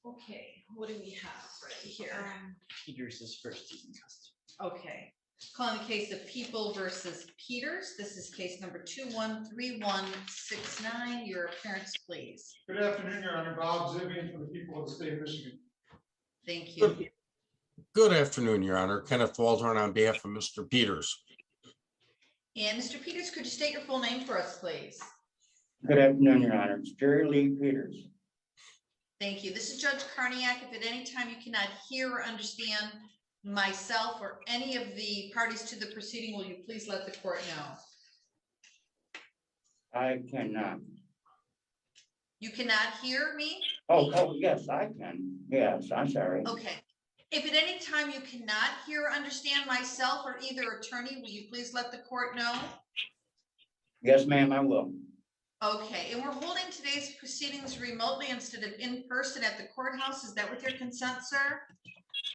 Okay, what do we have right here? Peters is first in custody. Okay, calling the case of People versus Peters. This is case number 213169. Your appearance, please. Good afternoon, Your Honor. Bob Zivian from the people of the state of Michigan. Thank you. Good afternoon, Your Honor. Kenneth Waldhorn on behalf of Mr. Peters. And Mr. Peters, could you state your full name for us, please? Good afternoon, Your Honor. It's Jerry Lee Peters. Thank you. This is Judge Karniak. If at any time you cannot hear or understand myself or any of the parties to the proceeding, will you please let the court know? I cannot. You cannot hear me? Oh, yes, I can. Yes, I'm sorry. Okay. If at any time you cannot hear or understand myself or either attorney, will you please let the court know? Yes, ma'am, I will. Okay, and we're holding today's proceedings remotely instead of in person at the courthouse. Is that with your consent, sir?